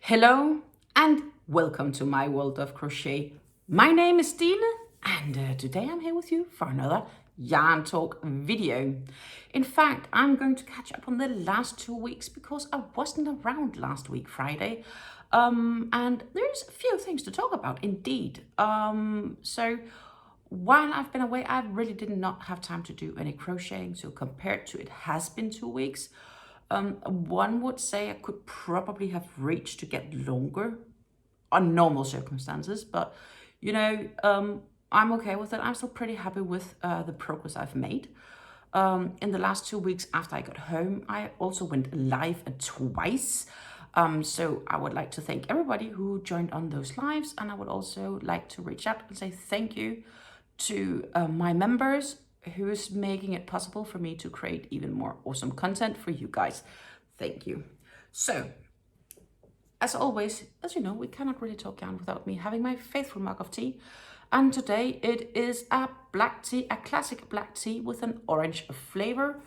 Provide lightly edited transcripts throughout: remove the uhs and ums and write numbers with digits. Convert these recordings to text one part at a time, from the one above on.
Hello and welcome to my world of crochet. My name is Stine and today I'm here with you for another yarn talk video. In fact, I'm going to catch up on the last 2 weeks because I wasn't around last week Friday, and there's a few things to talk about indeed. So while I've been away, I really did not have time to do any crocheting, so compared to it has been 2 weeks. One would say I could probably have reached to get longer on normal circumstances, but you know, I'm okay with it. I'm still pretty happy with the progress I've made. In the last 2 weeks after I got home, I also went live twice. So I would like to thank everybody who joined on those lives, and I would also like to reach out and say thank you to my members who's making it possible for me to create even more awesome content for you guys. Thank you. So, as always, as you know, we cannot really talk yarn without me having my faithful mug of tea. And today it is a black tea, a classic black tea with an orange flavor.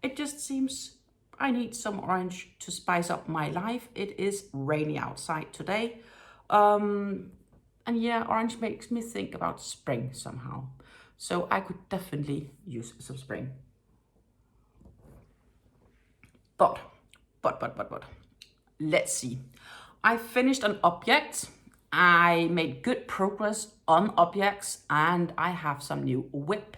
It just seems I need some orange to spice up my life. It is rainy outside today. And yeah, orange makes me think about spring somehow. So I could definitely use some spring. But, let's see. I finished an object. I made good progress on objects and I have some new whip.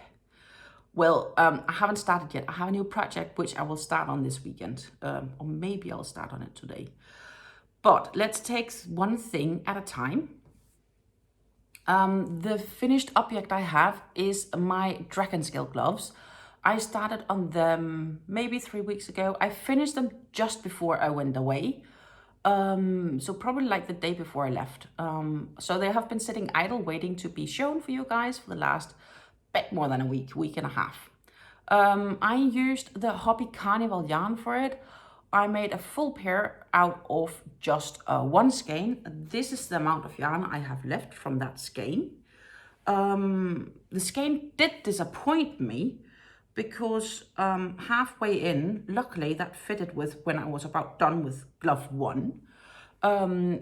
Well, I haven't started yet. I have a new project which I will start on this weekend. Or maybe I'll start on it today. But let's take one thing at a time. The finished object I have is my dragonscale gloves. I started on them maybe 3 weeks ago. I finished them just before I went away. So probably like the day before I left. So they have been sitting idle waiting to be shown for you guys for the last bit more than a week and a half. I used the Hobbii Carnival yarn for it. I made a full pair out of just one skein. This is the amount of yarn I have left from that skein. The skein did disappoint me because halfway in, luckily that fitted with when I was about done with glove 1.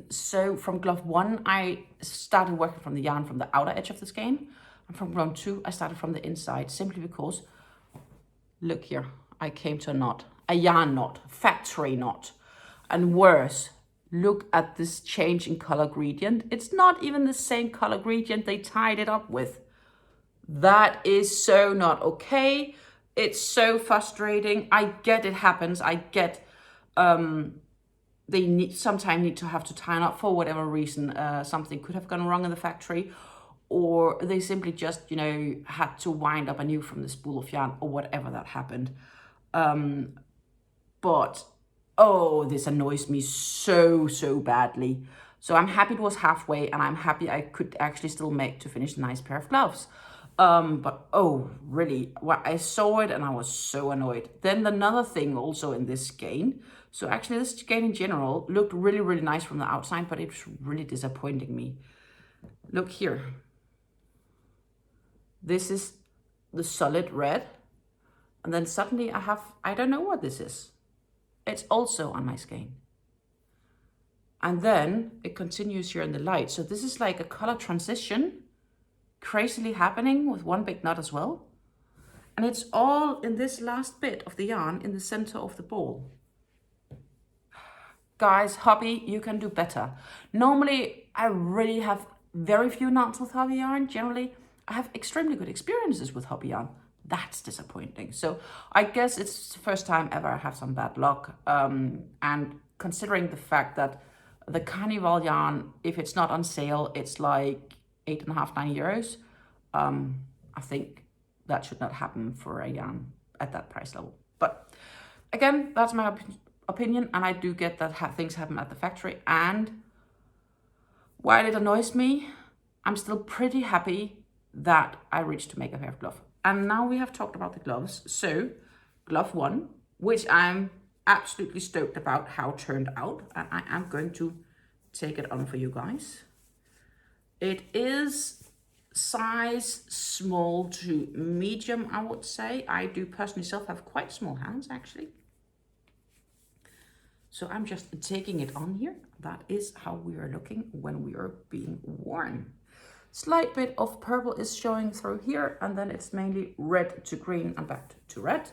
So from glove 1, I started working from the yarn from the outer edge of the skein. And from glove 2, I started from the inside, simply because, look here, I came to a knot. A yarn knot, factory knot. And worse, look at this change in color gradient. It's not even the same color gradient they tied it up with. That is so not okay. It's so frustrating. I get it happens. I get they sometimes need to have to tie it up for whatever reason. Something could have gone wrong in the factory, or they simply just, you know, had to wind up anew from the spool of yarn or whatever that happened. But, oh, this annoys me so badly. So I'm happy it was halfway, and I'm happy I could actually still make to finish a nice pair of gloves. But, oh, really, well, I saw it and I was so annoyed. Then another thing also in this skein. So actually this skein in general looked really nice from the outside, but it was really disappointing me. Look here. This is the solid red. And then suddenly I don't know what this is. It's also on my skein. And then it continues here in the light. So this is like a color transition crazily happening with one big knot as well. And it's all in this last bit of the yarn in the center of the ball. Guys, Hobbii, you can do better. Normally, I really have very few knots with Hobbii yarn. Generally, I have extremely good experiences with Hobbii yarn. That's disappointing. So I guess it's the first time ever I have some bad luck. And considering the fact that the Carnival yarn, if it's not on sale, it's like 8.5, 9 euros. I think that should not happen for a yarn at that price level. But again, that's my opinion, and I do get that things happen at the factory. And while it annoys me, I'm still pretty happy that I reached to make a pair of gloves. And now we have talked about the gloves. So glove 1, which I'm absolutely stoked about how it turned out. And I am going to take it on for you guys. It is size small to medium, I would say. I do personally self have quite small hands, actually. So I'm just taking it on here. That is how we are looking when we are being worn. Slight bit of purple is showing through here, and then it's mainly red to green and back to red.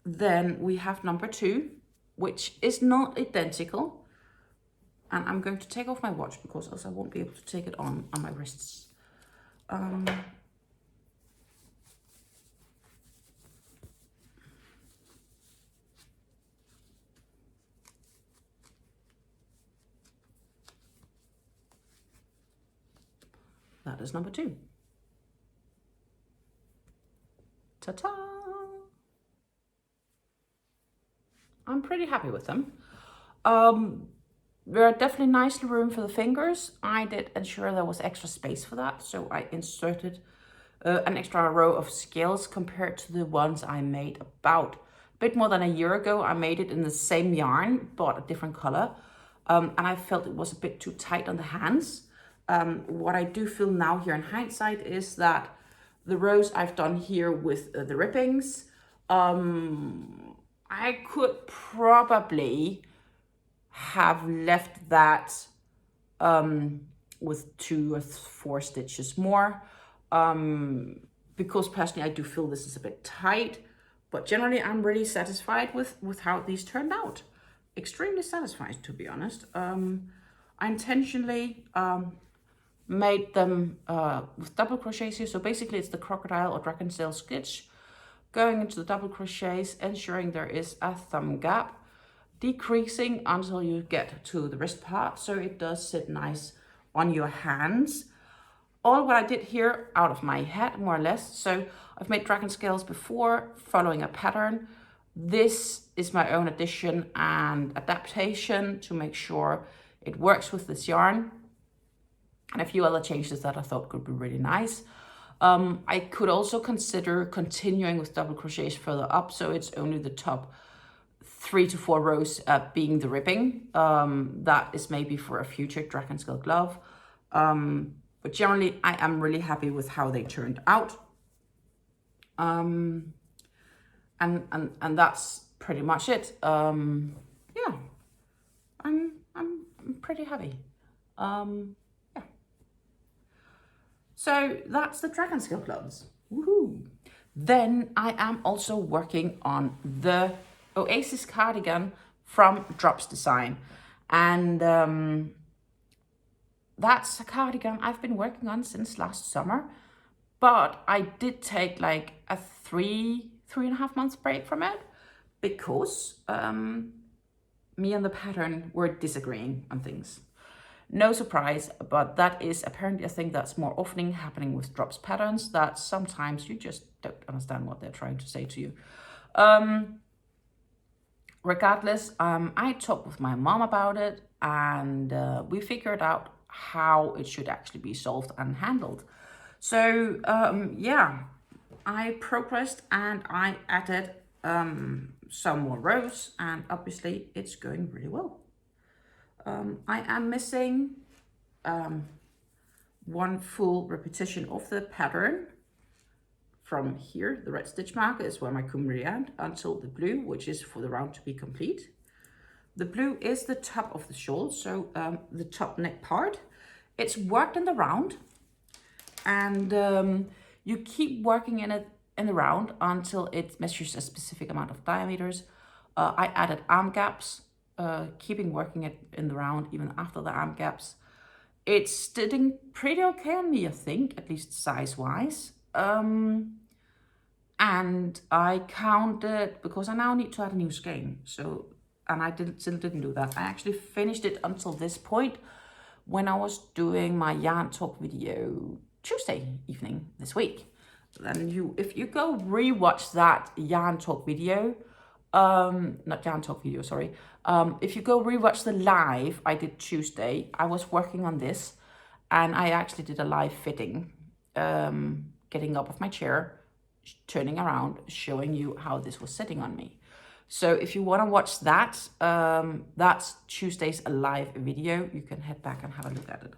Then we have number 2, which is not identical. And I'm going to take off my watch because else I won't be able to take it on my wrists. That is number 2. Ta-ta! I'm pretty happy with them. There are definitely nicely room for the fingers. I did ensure there was extra space for that, so I inserted an extra row of scales compared to the ones I made about a bit more than a year ago. I made it in the same yarn, but a different color, and I felt it was a bit too tight on the hands. What I do feel now here in hindsight is that the rows I've done here with the rippings, I could probably have left that with 2 or 4 stitches more, because personally I do feel this is a bit tight, but generally I'm really satisfied with how these turned out. Extremely satisfied, to be honest. I intentionally made them with double crochets here. So basically it's the crocodile or dragonscale stitch going into the double crochets, ensuring there is a thumb gap, decreasing until you get to the wrist part, so it does sit nice on your hands. All what I did here out of my head, more or less. So I've made dragon scales before following a pattern. This is my own addition and adaptation to make sure it works with this yarn, and a few other changes that I thought could be really nice. I could also consider continuing with double crochets further up, so it's only the top 3 to 4 rows being the ribbing. That is maybe for a future dragonscale glove. But generally, I am really happy with how they turned out. And that's pretty much it. Yeah, I'm pretty happy. Yeah. So that's the dragonscale gloves. Woohoo! Then I am also working on the Oasis Cardigan from Drops Design, and that's a cardigan I've been working on since last summer, but I did take like a 3.5 months break from it because me and the pattern were disagreeing on things. No surprise, but that is apparently a thing that's more often happening with drops patterns, that sometimes you just don't understand what they're trying to say to you. Regardless, I talked with my mom about it, and we figured out how it should actually be solved and handled. So yeah, I progressed and I added some more rows, and obviously it's going really well. I am missing one full repetition of the pattern. From here, the red stitch marker is where my kumri end, until the blue, which is for the round to be complete. The blue is the top of the shawl, so the top neck part. It's worked in the round, and you keep working in it in the round until it measures a specific amount of diameters. I added arm gaps, keeping working it in the round even after the arm gaps. It's sitting pretty okay on me, I think, at least size-wise. And I counted, because I now need to add a new skein. So, and I still didn't do that. I actually finished it until this point when I was doing my yarn talk video Tuesday evening this week. Then if you go rewatch that yarn talk video, not yarn talk video, sorry. If you go rewatch the live I did Tuesday, I was working on this, and I actually did a live fitting, getting up off my chair, turning around, showing you how this was sitting on me. So if you want to watch that, that's Tuesday's live video. You can head back and have a look at it.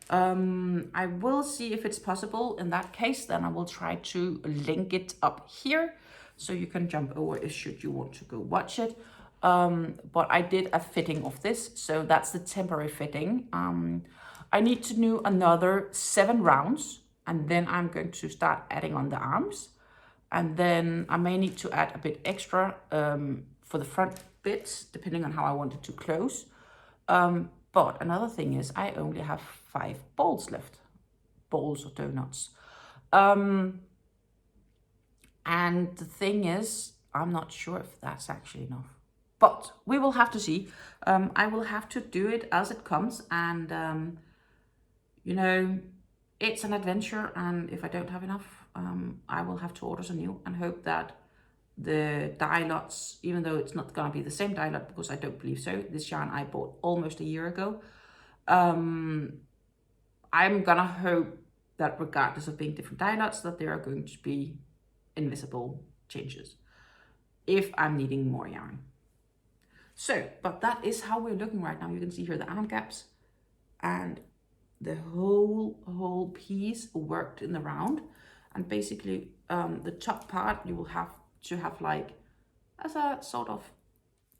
I will see if it's possible. In that case, then I will try to link it up here so you can jump over if should you want to go watch it. but I did a fitting of this, so that's the temporary fitting. I need to do another 7 rounds, and then I'm going to start adding on the arms, and then I may need to add a bit extra for the front bits, depending on how I want it to close. But another thing is I only have 5 balls left, balls or donuts. And the thing is, I'm not sure if that's actually enough, but we will have to see. I will have to do it as it comes, and you know, it's an adventure, and if I don't have enough, I will have to order some new and hope that the dye lots, even though it's not gonna be the same dye lot, because I don't believe so. This yarn I bought almost a year ago. I'm gonna hope that regardless of being different dye lots, that there are going to be invisible changes if I'm needing more yarn. So, but that is how we're looking right now. You can see here the arm gaps, and the whole piece worked in the round. And basically the top part you will have to have like as a sort of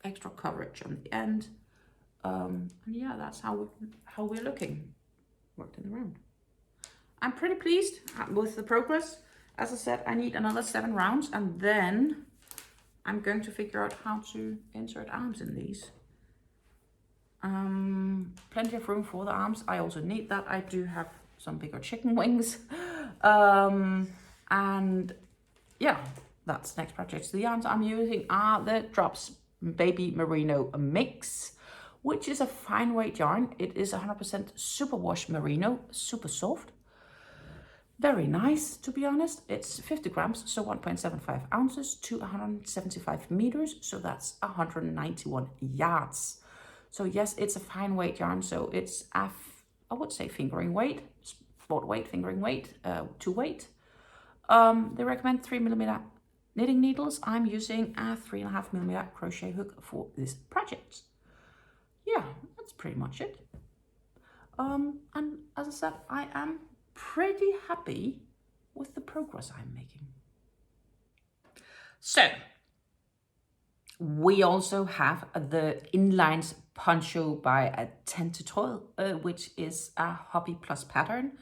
extra coverage on the end. And yeah, that's how we're looking. Worked in the round. I'm pretty pleased with the progress. As I said, I need another 7 rounds, and then I'm going to figure out how to insert arms in these. Plenty of room for the arms. I also need that. I do have some bigger chicken wings. And yeah, that's the next project. The yarns I'm using are the Drops Baby Merino Mix, which is a fine weight yarn. It is 100% superwash merino, super soft. Very nice, to be honest. It's 50 grams, so 1.75 ounces to 175 meters. So that's 191 yards. So yes, it's a fine weight yarn. So it's I would say fingering weight, sport weight, fingering weight, to weight. They recommend 3mm knitting needles. I'm using a 3.5mm crochet hook for this project. Yeah, that's pretty much it. And as I said, I am pretty happy with the progress I'm making. So we also have the In-Lines Poncho by Tante Traad, which is a Hobbii Plus pattern.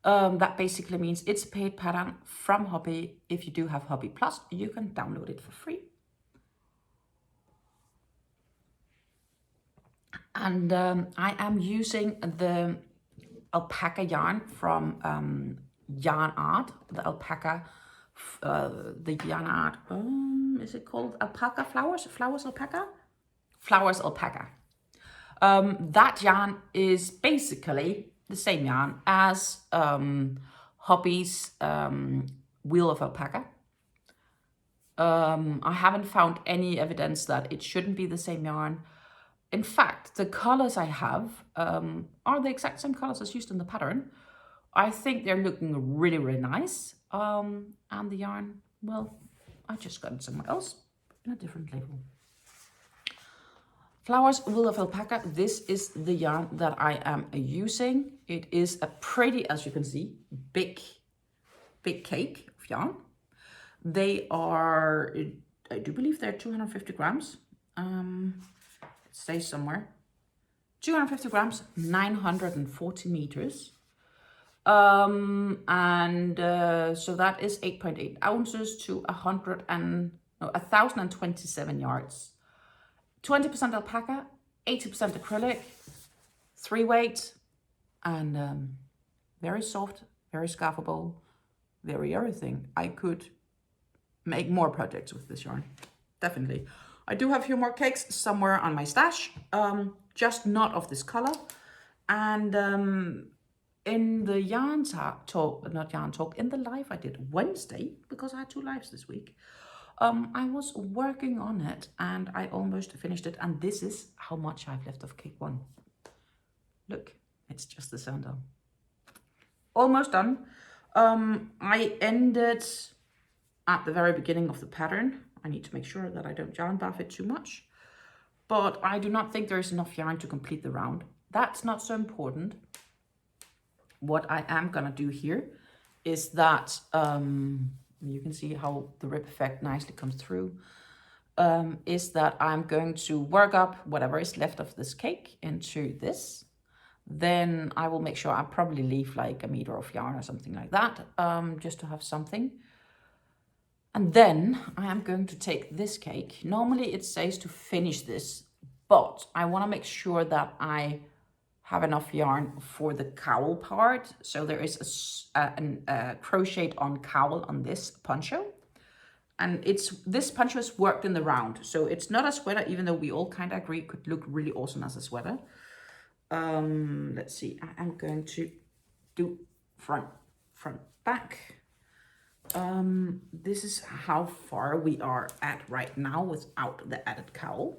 That basically means it's a paid pattern from Hobbii. If you do have Hobbii Plus, you can download it for free. And I am using the alpaca yarn from YarnArt, the alpaca, the YarnArt, is it called Alpaca Flowers? Flowers Alpaca? Flowers Alpaca. That yarn is basically the same yarn as Hobbie's Wheel of Alpaca. I haven't found any evidence that it shouldn't be the same yarn. In fact, the colors I have are the exact same colors as used in the pattern. I think they're looking really, really nice. And the yarn, well, I just got it somewhere else in a different label. Flowers Wool of Alpaca. This is the yarn that I am using. It is a pretty, as you can see, big cake of yarn. They are, I do believe they're 250 grams. Say somewhere 250 grams, 940 meters, and so that is 8.8 ounces to 1,027 yards. 20% alpaca, 80% acrylic, 3 weight, and very soft, very scarfable, very everything. I could make more projects with this yarn, definitely. I do have a few more cakes somewhere on my stash, just not of this color. And in the yarn talk, not yarn talk, in the live I did Wednesday, because I had 2 lives this week, I was working on it and I almost finished it. And this is how much I've left of cake 1. Look, it's just the center. Almost done. I ended at the very beginning of the pattern. I need to make sure that I don't yarn buff it too much, but I do not think there's enough yarn to complete the round. That's not so important. What I am gonna do here is that you can see how the rip effect nicely comes through. is that I'm going to work up whatever is left of this cake into this. Then I will make sure I probably leave like a meter of yarn or something like that, just to have something. And then I am going to take this cake. Normally it says to finish this, but I want to make sure that I have enough yarn for the cowl part. So there is a crocheted on cowl on this poncho. And this poncho is worked in the round. So it's not a sweater, even though we all kind of agree it could look really awesome as a sweater. Let's see, I am going to do front, back. This is how far we are at right now without the added cowl.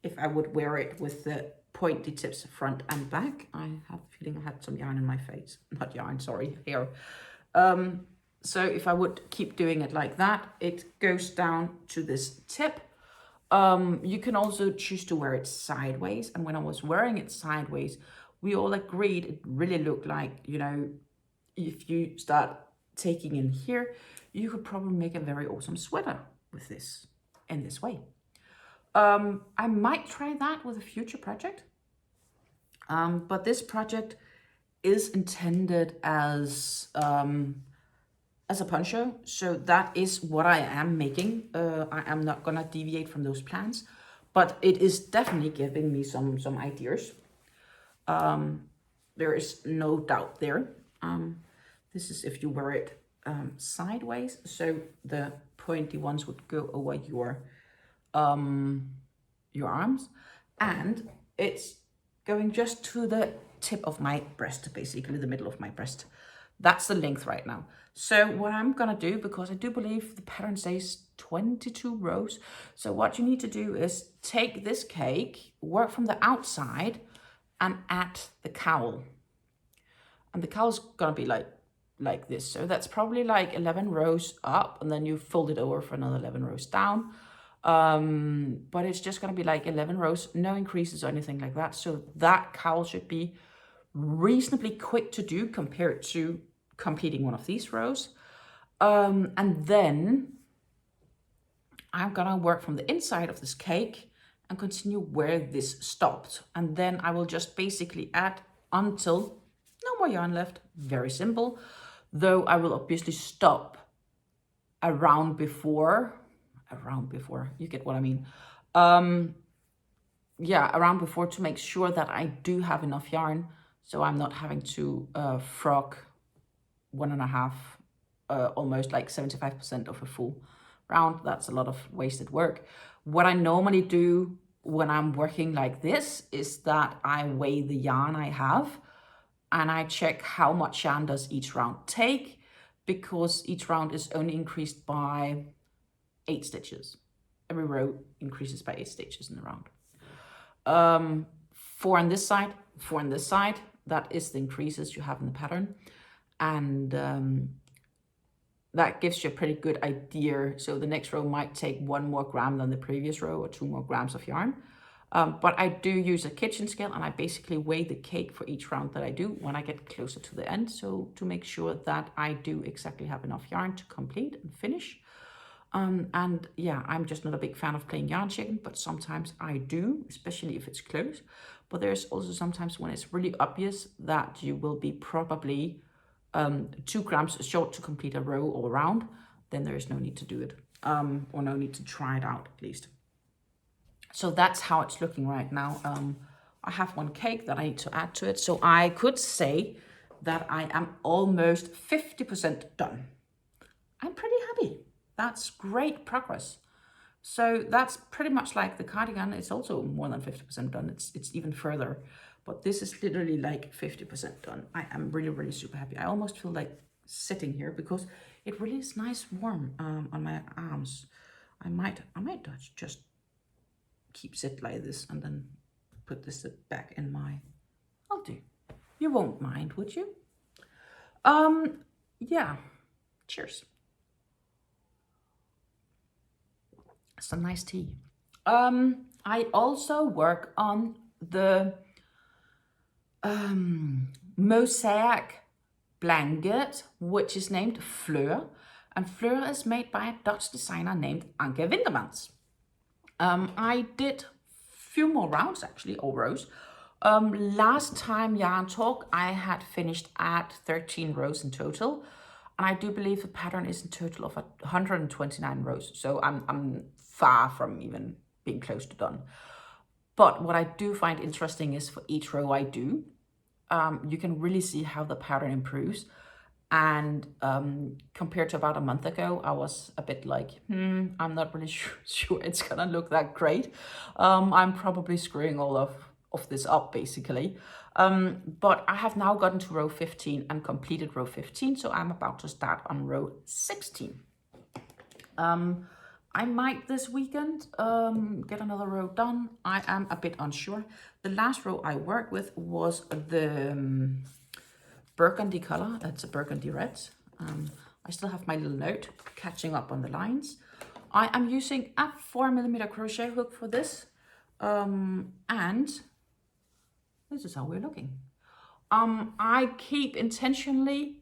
If I would wear it with the pointy tips front and back, I have a feeling I had some yarn in my face. Not yarn, sorry, hair. So if I would keep doing it like that, it goes down to this tip. You can also choose to wear it sideways. And when I was wearing it sideways, we all agreed it really looked like, you know, if you start taking in here, you could probably make a very awesome sweater with this in this way. I might try that with a future project. But this project is intended as a poncho, so that is what I am making. I am not gonna deviate from those plans, but it is definitely giving me some ideas. There is no doubt there. This is if you wear it sideways, so the pointy ones would go over your arms, and it's going just to the tip of my breast, basically the middle of my breast. That's the length right now. So what I'm gonna do, because I do believe the pattern says 22 rows. So what you need to do is take this cake, work from the outside and add the cowl. And the cowl's gonna be like this. So that's probably like 11 rows up, and then you fold it over for another 11 rows down. But it's just gonna be like 11 rows, no increases or anything like that. So that cowl should be reasonably quick to do compared to completing one of these rows. And then I'm gonna work from the inside of this cake and continue where this stopped. And then I will just basically add until no more yarn left. Very simple. Though I will obviously stop around before, you get what I mean. Yeah, around before, to make sure that I do have enough yarn, so I'm not having to frog 1.5, almost like 75% of a full round. That's a lot of wasted work. What I normally do when I'm working like this is that I weigh the yarn I have, and I check how much yarn does each round take, because each round is only increased by 8 stitches. Every row increases by 8 stitches in the round. 4 on this side, 4 on this side. That is the increases you have in the pattern. And that gives you a pretty good idea. So the next row might take 1 more gram than the previous row, or 2 more grams of yarn. But I do use a kitchen scale, and I basically weigh the cake for each round that I do when I get closer to the end. So to make sure that I do exactly have enough yarn to complete and finish. And yeah, I'm just not a big fan of playing yarn chicken, but sometimes I do, especially if it's close. But there's also sometimes when it's really obvious that you will be probably 2 grams short to complete a row or round, then there is no need to do it, or no need to try it out at least. So that's how it's looking right now. I have 1 cake that I need to add to it. So I could say that I am almost 50% done. I'm pretty happy. That's great progress. So that's pretty much like the cardigan. It's also more than 50% done. It's even further, but this is literally like 50% done. I am really, really super happy. I almost feel like sitting here because it really is nice warm on my arms. I might just keep sit like this and then put this back in my, I'll do. You won't mind, would you? Yeah, cheers. Some nice tea. I also work on the Mosiac blanket, which is named Fleur. And Fleur is made by a Dutch designer named Anke Wintermans. I did few more rounds actually, or rows. Last time Yarn Talk, I had finished at 13 rows in total. And I do believe the pattern is in total of 129 rows. So I'm far from even being close to done. But what I do find interesting is for each row I do, you can really see how the pattern improves. And compared to about a month ago, I was a bit like, I'm not really sure it's gonna look that great. I'm probably screwing all of this up basically. But I have now gotten to row 15 and completed row 15, so I'm about to start on row 16. I might this weekend get another row done. I am a bit unsure. The last row I worked with was the burgundy color. That's a burgundy red. I still have my little note catching up on the lines. I am using a 4mm crochet hook for this. And this is how we're looking. I keep intentionally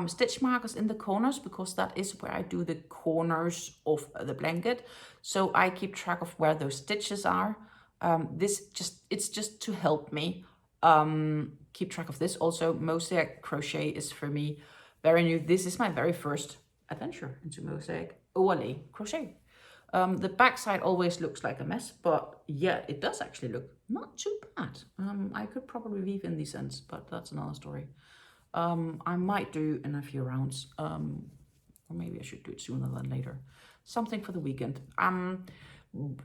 stitch markers in the corners because that is where I do the corners of the blanket. So I keep track of where those stitches are. It's just to help me keep track of this. Also, Mosaic crochet is for me very new. This is my very first adventure into Mosaic overlay crochet. The backside always looks like a mess, but yeah, it does actually look not too bad. I could probably weave in these ends, but that's another story. I might do in a few rounds, or maybe I should do it sooner than later. Something for the weekend.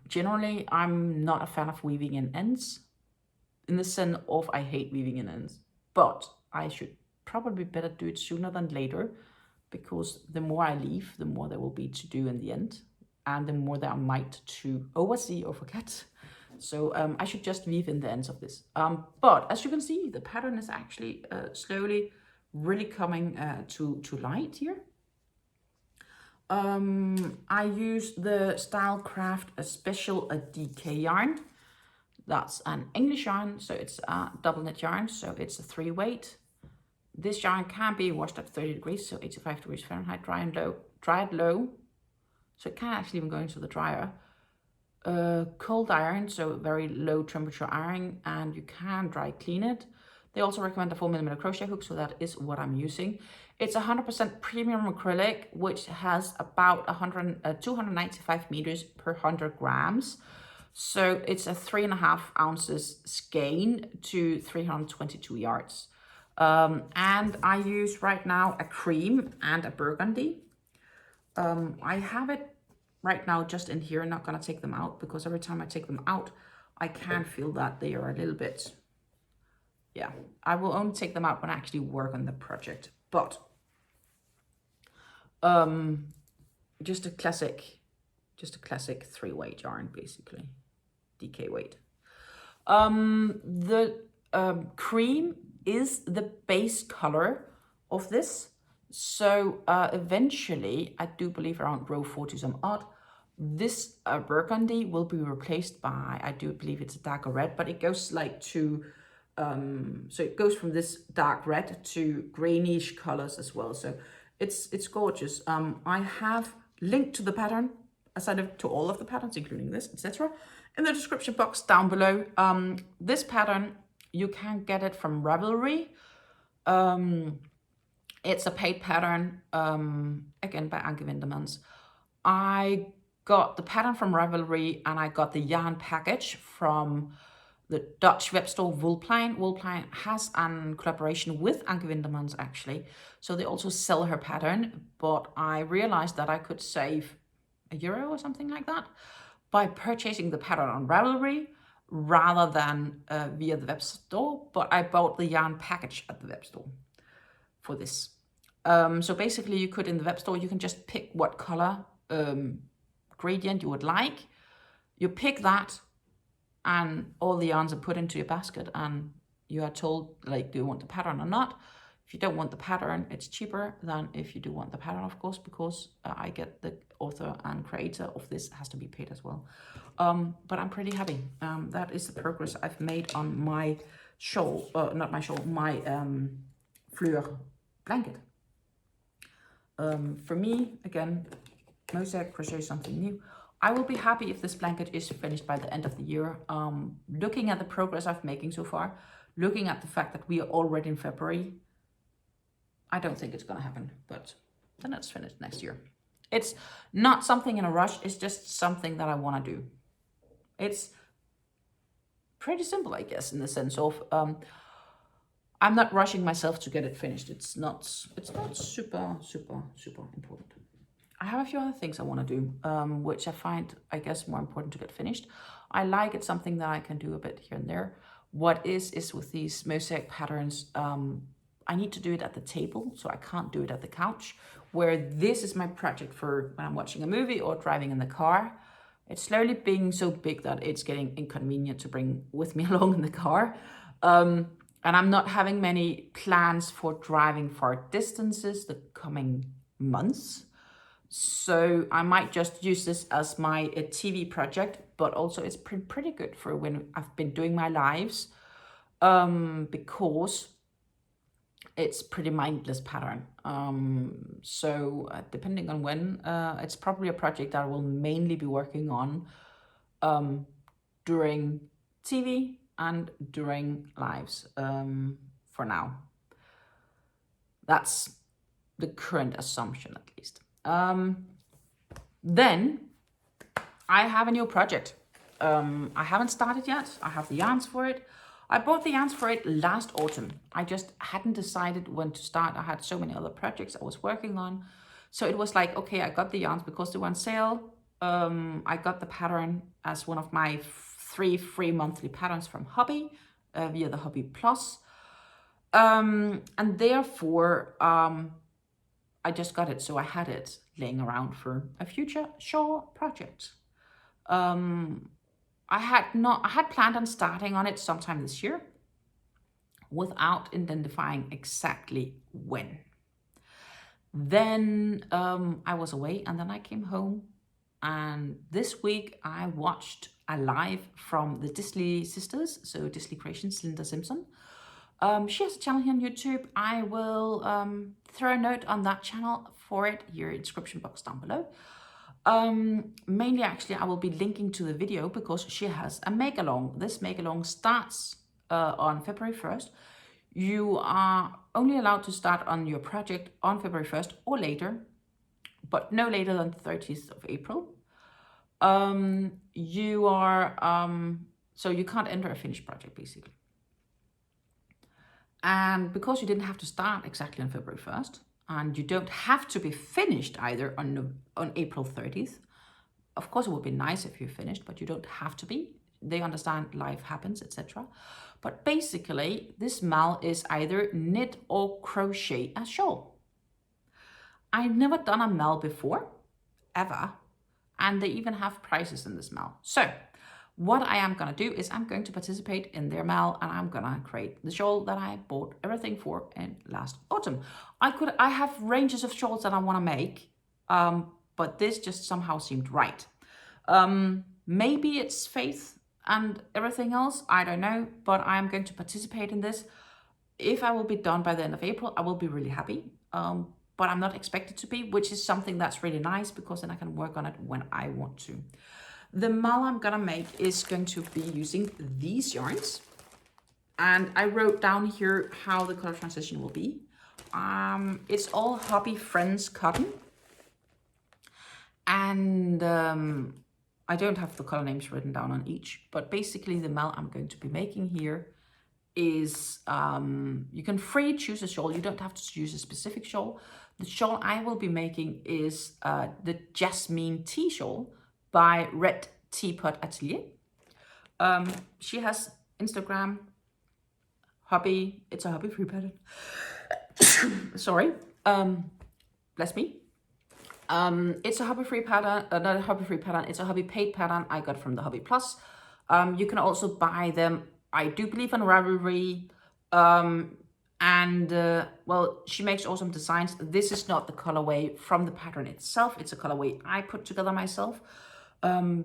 Generally, I'm not a fan of weaving in ends, in the sense of I hate weaving in ends, but I should probably better do it sooner than later, because the more I leave, the more there will be to do in the end, and the more that I might to oversee or forget. So I should just weave in the ends of this. But as you can see, the pattern is actually slowly really coming to light here. I use the Stylecraft Special DK yarn. That's an English yarn, so it's a double knit yarn, so it's a 3-weight. This yarn can be washed at 30 degrees, so 85 degrees Fahrenheit, dried low. So it can actually even go into the dryer. Cold iron, so very low temperature iron, and you can dry clean it. They also recommend a 4mm crochet hook, so that is what I'm using. It's 100% premium acrylic, which has about 295 meters per 100 grams. So it's a 3.5 ounces skein to 322 yards. And I use right now a cream and a burgundy. I have it right now just in here. I'm not gonna take them out because every time I take them out, I can feel that they are a little bit, yeah. I will only take them out when I actually work on the project. But just a classic 3-weight yarn, basically, DK weight. The cream is the base color of this. So eventually, I do believe around row 40 some odd, this burgundy will be replaced by, I do believe it's a darker red, but it goes like to, so it goes from this dark red to greenish colors as well. So it's gorgeous. I have linked to the pattern, aside of to all of the patterns, including this, etc., in the description box down below. This pattern, you can get it from Ravelry. It's a paid pattern, again by Anke Wintermans. I got the pattern from Ravelry, and I got the yarn package from the Dutch web store Woolplein. Woolplein has a collaboration with Anke Wintermans actually, so they also sell her pattern. But I realized that I could save €1 or something like that by purchasing the pattern on Ravelry rather than via the web store. But I bought the yarn package at the web store for this. So basically you could, in the web store, you can just pick what color gradient you would like. You pick that and all the yarns are put into your basket, and you are told, like, do you want the pattern or not? If you don't want the pattern, it's cheaper than if you do want the pattern, of course, because I get the author and creator of this has to be paid as well. But I'm pretty happy. That is the progress I've made on my shawl, not my shawl, my Fleur blanket. For me, again, Mosaic crochet something new. I will be happy if this blanket is finished by the end of the year. Looking at the progress I've making so far, looking at the fact that we are already in February, I don't think it's gonna happen, but then it's finished next year. It's not something in a rush, it's just something that I wanna do. It's pretty simple, I guess, in the sense of, I'm not rushing myself to get it finished. It's not super important. I have a few other things I want to do, which I find, I guess, more important to get finished. I like it's something that I can do a bit here and there. What is with these mosaic patterns, I need to do it at the table, so I can't do it at the couch, where this is my project for when I'm watching a movie or driving in the car. It's slowly being so big that it's getting inconvenient to bring with me along in the car. And I'm not having many plans for driving far distances the coming months. So I might just use this as my TV project, but also it's pretty good for when I've been doing my lives, because it's pretty mindless pattern. So depending on when, it's probably a project that I will mainly be working on during TV and during lives for now. That's the current assumption, at least. Then I have a new project. I haven't started yet. I have the yarns for it. I bought the yarns for it last autumn. I just hadn't decided when to start. I had so many other projects I was working on. So it was like, okay, I got the yarns because they were on sale. I got the pattern as one of my 3 free monthly patterns from Hobbii via the Hobbii Plus. And therefore, I just got it, so I had it laying around for a future shawl project. I had planned on starting on it sometime this year without identifying exactly when. Then I was away, and then I came home, and this week I watched a live from the Disley Sisterz, so Disley Creationz, Linda Simpson. She has a channel here on YouTube. I will throw a note on that channel for it here in the description box down below. Mainly, actually, I will be linking to the video because she has a make-along. This make-along starts on February 1st. You are only allowed to start on your project on February 1st or later, but no later than the 30th of April. You are, so you can't enter a finished project, basically. And because you didn't have to start exactly on February 1st, and you don't have to be finished either on April 30th. Of course, it would be nice if you're finished, but you don't have to be. They understand life happens, etc. But basically, this MAL is either knit or crochet a shawl. I've never done a MAL before, ever. And they even have prices in this MAL. So what I am going to do is I'm going to participate in their MAL, and I'm going to create the shawl that I bought everything for in last autumn. I have ranges of shawls that I want to make, but this just somehow seemed right. Maybe it's faith and everything else, I don't know, but I'm going to participate in this. If I will be done by the end of April, I will be really happy. But I'm not expected to be, which is something that's really nice because then I can work on it when I want to. The MAL I'm gonna make is going to be using these yarns. And I wrote down here how the color transition will be. It's all Hobbii Friends cotton. And I don't have the color names written down on each, but basically the MAL I'm going to be making here is, you can free choose a shawl. You don't have to choose a specific shawl. The shawl I will be making is the JasmineTea Shawl by RedTeapotAtelier. She has Instagram, Hobbii. It's a Hobbii free pattern. Sorry, bless me. It's a Hobbii free pattern, not a Hobbii free pattern. It's a Hobbii paid pattern I got from the Hobbii Plus. You can also buy them, I do believe, on Ravelry. Well, she makes awesome designs. This is not the colorway from the pattern itself. It's a colorway I put together myself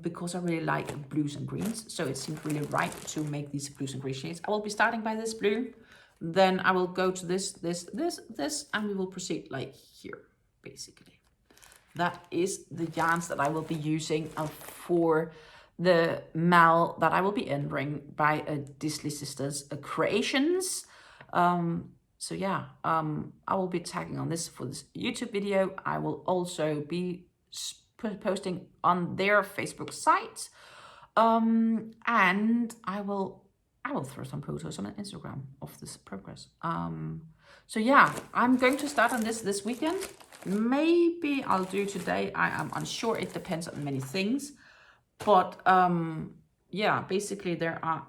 because I really like blues and greens. So it seemed really right to make these blues and green shades. I will be starting by this blue. Then I will go to this, and we will proceed like here, basically. that is the yarns that I will be using for the MAL that I will be entering by Disley Sisterz Creationz. So yeah, I will be tagging on this for this YouTube video. I will also be posting on their Facebook site. And I will throw some photos on Instagram of this progress. So yeah, I'm going to start on this weekend. Maybe I'll do today. I am unsure. It depends on many things. But yeah, basically there are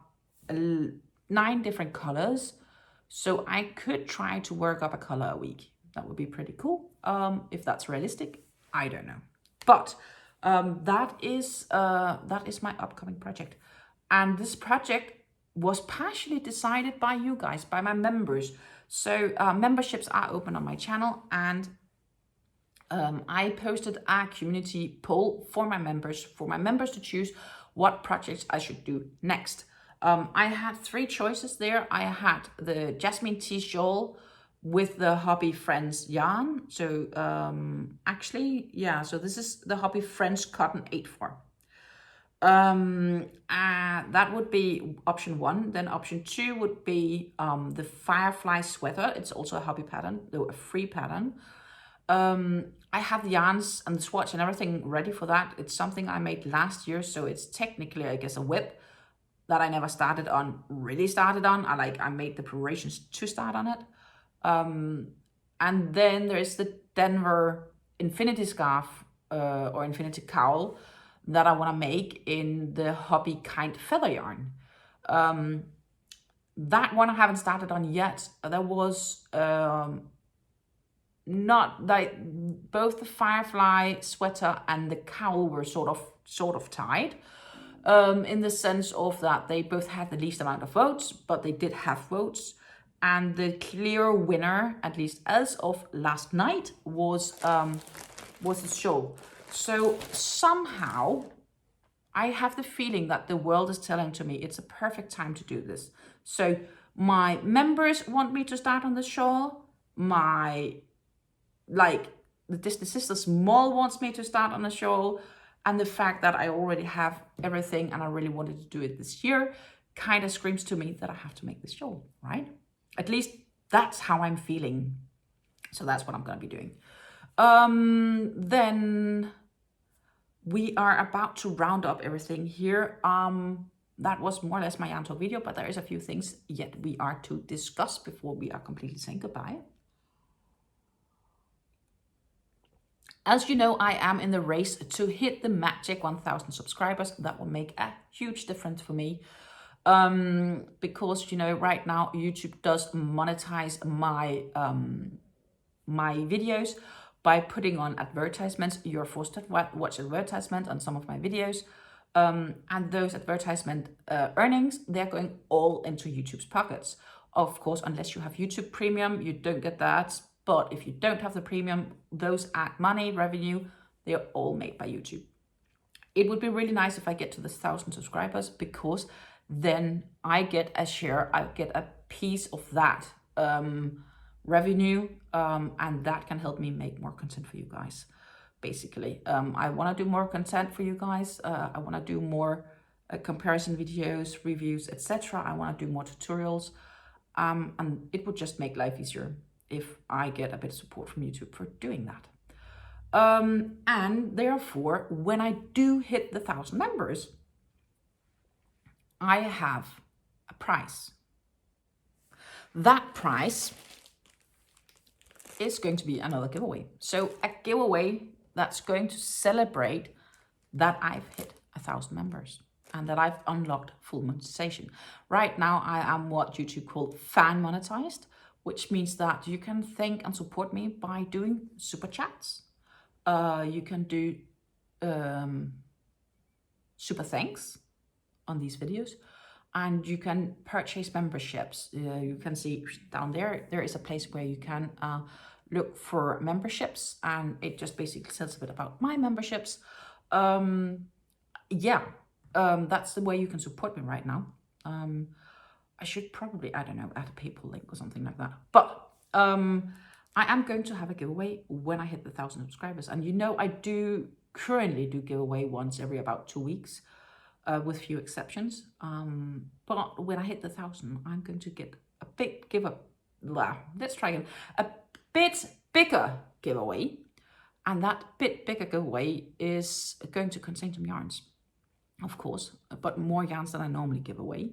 9 different colors. So I could try to work up a color a week. That would be pretty cool. If that's realistic, I don't know. But that is my upcoming project. And this project was partially decided by you guys, by my members. So memberships are open on my channel, and I posted a community poll for my members to choose what projects I should do next. I had 3 choices there. I had the JasmineTea Shawl with the Hobbii Friends yarn. So actually, yeah, so this is the Hobbii Friends Cotton 8/4. That would be option 1. Then option 2 would be the Firefly sweater. It's also a Hobbii pattern, though a free pattern. I have the yarns and the swatch and everything ready for that. It's something I made last year, so it's technically, I guess, a whip that I never really started on. I made the preparations to start on it. And then there's the Denver Infinity Scarf or Infinity Cowl that I want to make in the Hobbii Kind Feather yarn. That one I haven't started on yet. There was not like both the Firefly sweater and the cowl were sort of tied. In the sense of that they both had the least amount of votes, but they did have votes. And the clear winner, at least as of last night, was the shawl. So somehow I have the feeling that the world is telling to me it's a perfect time to do this. So my members want me to start on the shawl. The Disley Sisterz MAL wants me to start on the shawl. And the fact that I already have everything and I really wanted to do it this year kind of screams to me that I have to make this shawl, right? At least that's how I'm feeling. So that's what I'm going to be doing. Then we are about to round up everything here. That was more or less my yarn talk video, but there is a few things yet we are to discuss before we are completely saying goodbye. As you know, I am in the race to hit the magic 1,000 subscribers. That will make a huge difference for me. Because, you know, right now YouTube does monetize my my videos by putting on advertisements. You're forced to watch advertisement on some of my videos. And those advertisement earnings, they're going all into YouTube's pockets. Of course, unless you have YouTube Premium, you don't get that. But if you don't have the premium, those ad money, revenue, they're all made by YouTube. It would be really nice if I get to the 1,000 subscribers, because then I get a share, I get a piece of that revenue, and that can help me make more content for you guys, basically. I want to do more content for you guys. I want to do more comparison videos, reviews, etc. I want to do more tutorials, and it would just make life easier if I get a bit of support from YouTube for doing that. And therefore, when I do hit the 1,000 members, I have a prize. That prize is going to be another giveaway. So a giveaway that's going to celebrate that I've hit 1,000 members and that I've unlocked full monetization. Right now, I am what YouTube called fan monetized, which means that you can thank and support me by doing super chats. You can do super thanks on these videos, and you can purchase memberships. You can see down there, there is a place where you can look for memberships, and it just basically tells a bit about my memberships. That's the way you can support me right now. I should probably, I don't know, add a PayPal link or something like that. But I am going to have a giveaway when I hit the 1,000 subscribers. And you know, I do currently do giveaway once every about 2 weeks, with few exceptions. But when I hit the 1,000, I'm going to get a bit let's try again. A bit bigger giveaway. And that bit bigger giveaway is going to contain some yarns, of course, but more yarns than I normally give away.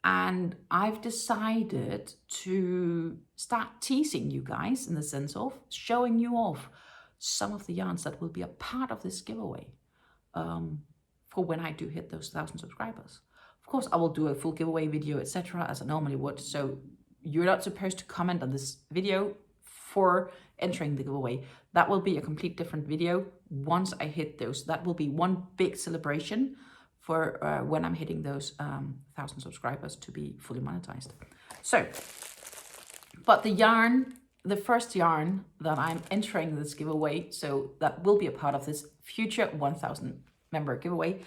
And I've decided to start teasing you guys in the sense of showing you off some of the yarns that will be a part of this giveaway for when I do hit those 1,000 subscribers. Of course, I will do a full giveaway video, etc., as I normally would. So you're not supposed to comment on this video for entering the giveaway. That will be a complete different video once I hit those. That will be one big celebration for when I'm hitting those 1,000 subscribers to be fully monetized. So, but the first yarn that I'm entering this giveaway, so that will be a part of this future 1,000 member giveaway,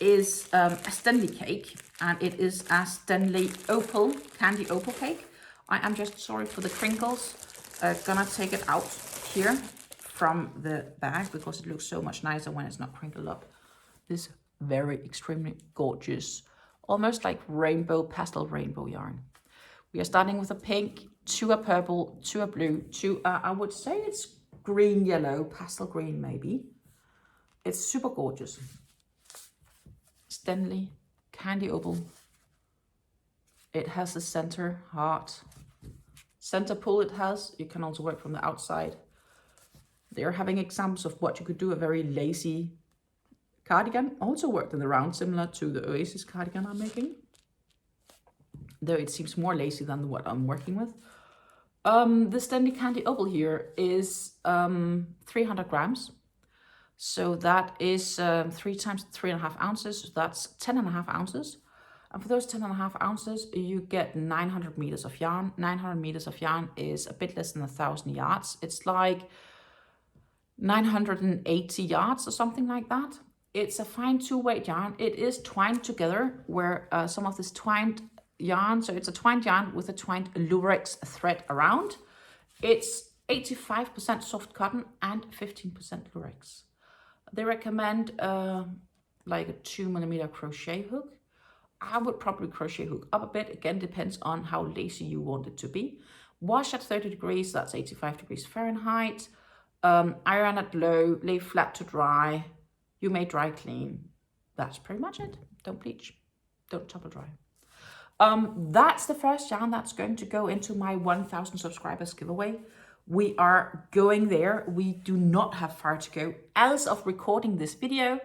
is a Stanley cake, and it is a Stanley opal, candy opal cake. I am just sorry for the crinkles. Gonna take it out here from the bag because it looks so much nicer when it's not crinkled up. This very extremely gorgeous, almost like rainbow, pastel rainbow yarn. We are starting with a pink, to a purple, to a blue, to I would say it's green, yellow, pastel green maybe. It's super gorgeous. Stanley candy opal. It has the center heart. Center pull it has. You can also work from the outside. They're having examples of what you could do, a very lacy cardigan. Also worked in the round, similar to the Oasis cardigan I'm making. Though it seems more lacy than what I'm working with. The Stanley Candy Opal here is 300 grams. So that is 3 times 3.5 ounces. So that's 10.5 ounces. And for those 10.5 ounces, you get 900 meters of yarn. 900 meters of yarn is a bit less than 1,000 yards. It's like 980 yards or something like that. It's a fine 2-weight yarn. It is twined together, where some of this twined yarn, so it's a twined yarn with a twined lurex thread around. It's 85% soft cotton and 15% lurex. They recommend like a 2mm crochet hook. I would probably crochet hook up a bit. Again, depends on how lacy you want it to be. Wash at 30 degrees, that's 85 degrees Fahrenheit. Iron at low, lay flat to dry. You may dry clean. That's pretty much it. Don't bleach, don't topple dry. That's the first yarn that's going to go into my 1,000 subscribers giveaway. We are going there. We do not have far to go. As of recording this video,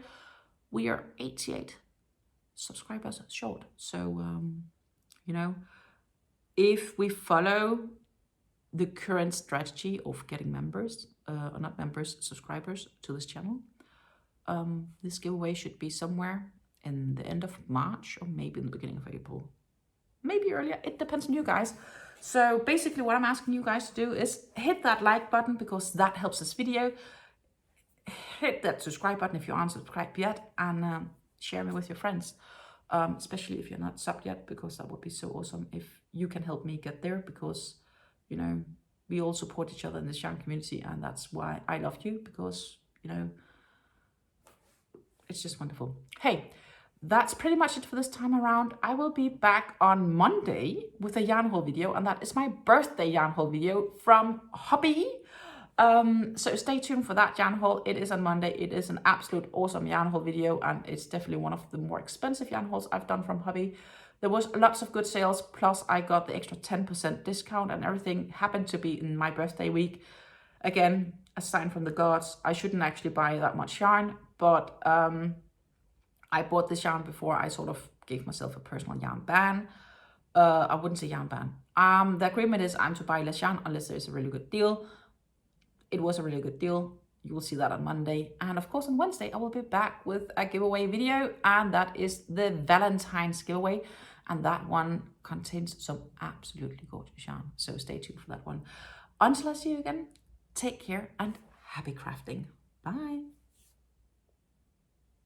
we are 88 subscribers short. So, you know, if we follow the current strategy of getting members, or not members, subscribers to this channel, this giveaway should be somewhere in the end of March or maybe in the beginning of April. Maybe earlier, it depends on you guys. So basically what I'm asking you guys to do is hit that like button because that helps this video. Hit that subscribe button if you aren't subscribed yet, and share me with your friends. Especially if you're not subbed yet, because that would be so awesome if you can help me get there, because, you know, we all support each other in this yarn community, and that's why I love you, because, you know, it's just wonderful. Hey, that's pretty much it for this time around. I will be back on Monday with a yarn haul video, and that is my birthday yarn haul video from Hobbii. So stay tuned for that yarn haul. It is on Monday. It is an absolute awesome yarn haul video, and it's definitely one of the more expensive yarn hauls I've done from Hobbii. There was lots of good sales, plus I got the extra 10% discount, and everything happened to be in my birthday week. Again, a sign from the gods. I shouldn't actually buy that much yarn, but I bought this yarn before I sort of gave myself a personal yarn ban. I wouldn't say yarn ban. The agreement is I'm to buy less yarn unless there's a really good deal. It was a really good deal. You will see that on Monday. And of course on Wednesday, I will be back with a giveaway video, and that is the Valentine's giveaway. And that one contains some absolutely gorgeous yarn. So stay tuned for that one. Until I see you again, take care and happy crafting. Bye.